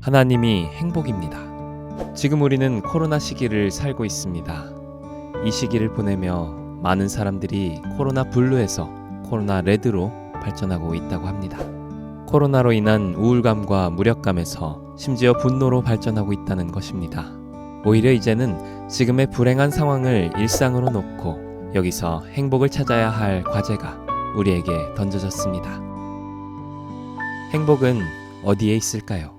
하나님이 행복입니다. 지금 우리는 코로나 시기를 살고 있습니다. 이 시기를 보내며 많은 사람들이 코로나 블루에서 코로나 레드로 발전하고 있다고 합니다. 코로나로 인한 우울감과 무력감에서 심지어 분노로 발전하고 있다는 것입니다. 오히려 이제는 지금의 불행한 상황을 일상으로 놓고 여기서 행복을 찾아야 할 과제가 우리에게 던져졌습니다. 행복은 어디에 있을까요?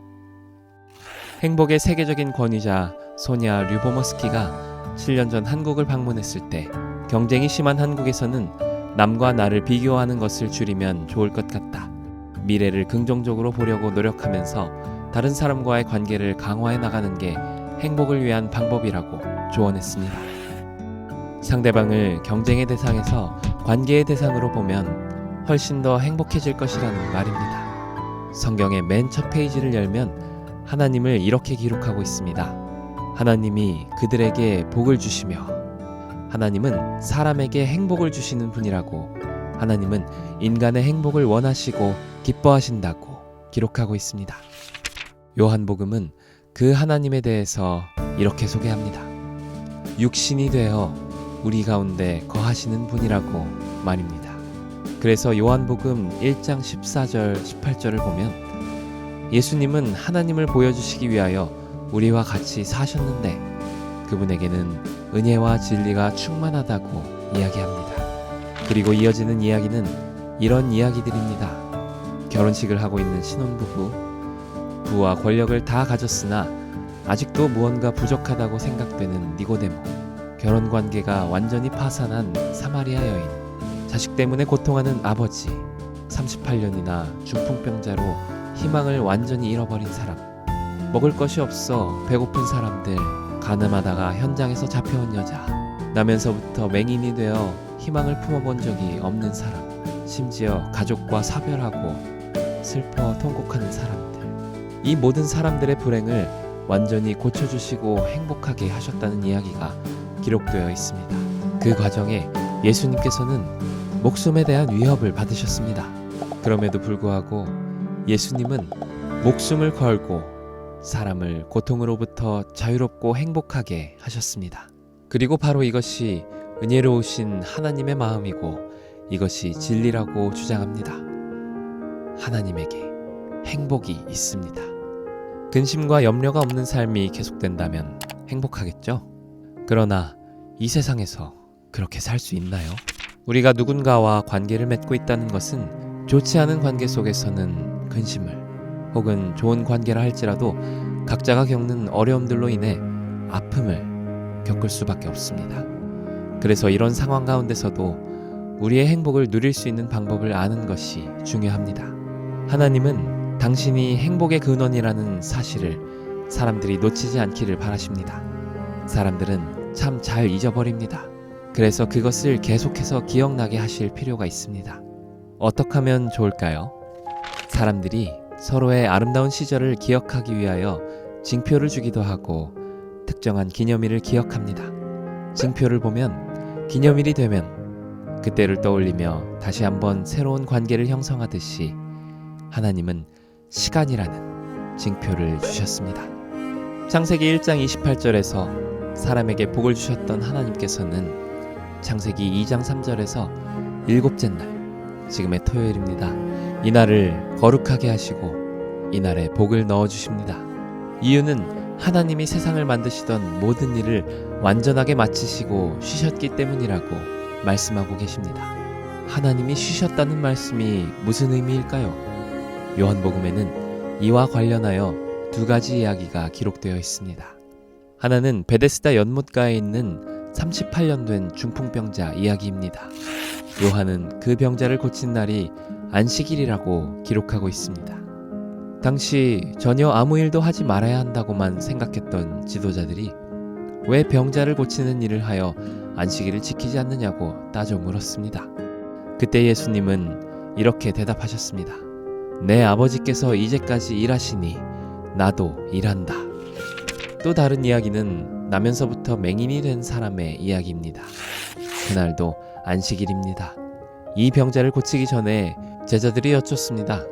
행복의 세계적인 권위자 소냐 류보머스키가 7년 전 한국을 방문했을 때 경쟁이 심한 한국에서는 남과 나를 비교하는 것을 줄이면 좋을 것 같다. 미래를 긍정적으로 보려고 노력하면서 다른 사람과의 관계를 강화해 나가는 게 행복을 위한 방법이라고 조언했습니다. 상대방을 경쟁의 대상에서 관계의 대상으로 보면 훨씬 더 행복해질 것이라는 말입니다. 성경의 맨 첫 페이지를 열면 하나님을 이렇게 기록하고 있습니다. 하나님이 그들에게 복을 주시며, 하나님은 사람에게 행복을 주시는 분이라고, 하나님은 인간의 행복을 원하시고 기뻐하신다고 기록하고 있습니다. 요한복음은 그 하나님에 대해서 이렇게 소개합니다. 육신이 되어 우리 가운데 거하시는 분이라고 말입니다. 그래서 요한복음 1장 14절 18절을 보면 예수님은 하나님을 보여주시기 위하여 우리와 같이 사셨는데 그분에게는 은혜와 진리가 충만하다고 이야기합니다. 그리고 이어지는 이야기는 이런 이야기들입니다. 결혼식을 하고 있는 신혼부부, 부와 권력을 다 가졌으나 아직도 무언가 부족하다고 생각되는 니고데모, 결혼관계가 완전히 파산한 사마리아 여인, 자식 때문에 고통하는 아버지, 38년이나 중풍병자로 희망을 완전히 잃어버린 사람, 먹을 것이 없어 배고픈 사람들, 가늠하다가 현장에서 잡혀온 여자, 나면서부터 맹인이 되어 희망을 품어본 적이 없는 사람, 심지어 가족과 사별하고 슬퍼 통곡하는 사람들, 이 모든 사람들의 불행을 완전히 고쳐주시고 행복하게 하셨다는 이야기가 기록되어 있습니다. 그 과정에 예수님께서는 목숨에 대한 위협을 받으셨습니다. 그럼에도 불구하고 예수님은 목숨을 걸고 사람을 고통으로부터 자유롭고 행복하게 하셨습니다. 그리고 바로 이것이 은혜로우신 하나님의 마음이고 이것이 진리라고 주장합니다. 하나님에게 행복이 있습니다. 근심과 염려가 없는 삶이 계속된다면 행복하겠죠? 그러나 이 세상에서 그렇게 살 수 있나요? 우리가 누군가와 관계를 맺고 있다는 것은 좋지 않은 관계 속에서는 근심을 혹은 좋은 관계라 할지라도 각자가 겪는 어려움들로 인해 아픔을 겪을 수밖에 없습니다. 그래서 이런 상황 가운데서도 우리의 행복을 누릴 수 있는 방법을 아는 것이 중요합니다. 하나님은 당신이 행복의 근원이라는 사실을 사람들이 놓치지 않기를 바라십니다. 사람들은 참 잘 잊어버립니다. 그래서 그것을 계속해서 기억나게 하실 필요가 있습니다. 어떻게 하면 좋을까요? 사람들이 서로의 아름다운 시절을 기억하기 위하여 징표를 주기도 하고 특정한 기념일을 기억합니다. 징표를 보면 기념일이 되면 그때를 떠올리며 다시 한번 새로운 관계를 형성하듯이 하나님은 시간이라는 징표를 주셨습니다. 창세기 1장 28절에서 사람에게 복을 주셨던 하나님께서는 창세기 2장 3절에서 일곱째 날, 지금의 토요일입니다. 이날을 거룩하게 하시고 이날에 복을 넣어주십니다. 이유는 하나님이 세상을 만드시던 모든 일을 완전하게 마치시고 쉬셨기 때문이라고 말씀하고 계십니다. 하나님이 쉬셨다는 말씀이 무슨 의미일까요? 요한복음에는 이와 관련하여 두 가지 이야기가 기록되어 있습니다. 하나는 베데스다 연못가에 있는 38년 된 중풍병자 이야기입니다. 요한은 그 병자를 고친 날이 안식일이라고 기록하고 있습니다. 당시 전혀 아무 일도 하지 말아야 한다고만 생각했던 지도자들이 왜 병자를 고치는 일을 하여 안식일을 지키지 않느냐고 따져 물었습니다. 그때 예수님은 이렇게 대답하셨습니다. 내 아버지께서 이제까지 일하시니 나도 일한다. 또 다른 이야기는 나면서부터 맹인이 된 사람의 이야기입니다. 그날도 안식일입니다. 이 병자를 고치기 전에 제자들이 여쭙습니다.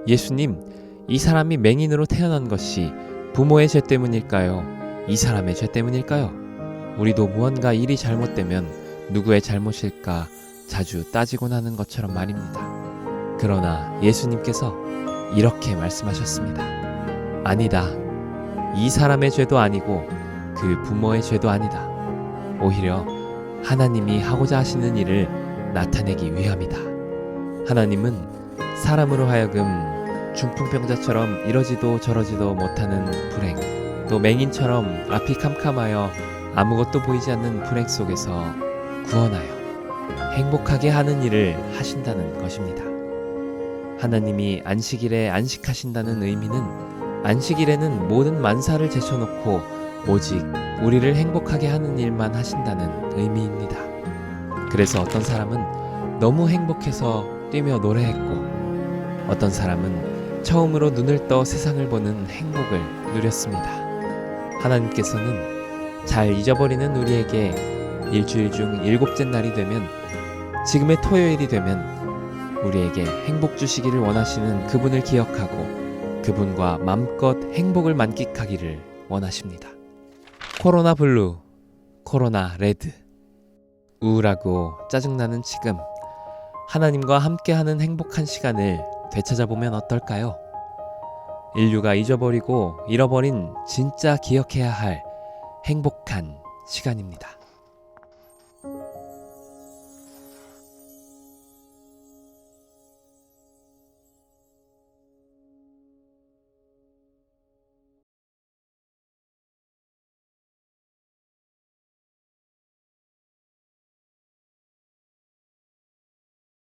예수님, 이 사람이 맹인으로 태어난 것이 부모의 죄 때문일까요? 이 사람의 죄 때문일까요? 우리도 무언가 일이 잘못되면 누구의 잘못일까 자주 따지곤 하는 것처럼 말입니다. 그러나 예수님께서 이렇게 말씀하셨습니다. 아니다. 이 사람의 죄도 아니고 그 부모의 죄도 아니다. 오히려 하나님이 하고자 하시는 일을 나타내기 위함이다. 하나님은 사람으로 하여금 중풍병자처럼 이러지도 저러지도 못하는 불행, 또 맹인처럼 앞이 캄캄하여 아무것도 보이지 않는 불행 속에서 구원하여 행복하게 하는 일을 하신다는 것입니다. 하나님이 안식일에 안식하신다는 의미는 안식일에는 모든 만사를 제쳐놓고 오직 우리를 행복하게 하는 일만 하신다는 의미입니다. 그래서 어떤 사람은 너무 행복해서 뛰며 노래했고, 어떤 사람은 처음으로 눈을 떠 세상을 보는 행복을 누렸습니다. 하나님께서는 잘 잊어버리는 우리에게 일주일 중 7째 날이 되면, 지금의 토요일이 되면 우리에게 행복 주시기를 원하시는 그분을 기억하고 그분과 마음껏 행복을 만끽하기를 원하십니다. 코로나 블루, 코로나 레드. 우울하고 짜증나는 지금, 하나님과 함께하는 행복한 시간을 되찾아보면 어떨까요? 인류가 잊어버리고 잃어버린 진짜 기억해야 할 행복한 시간입니다.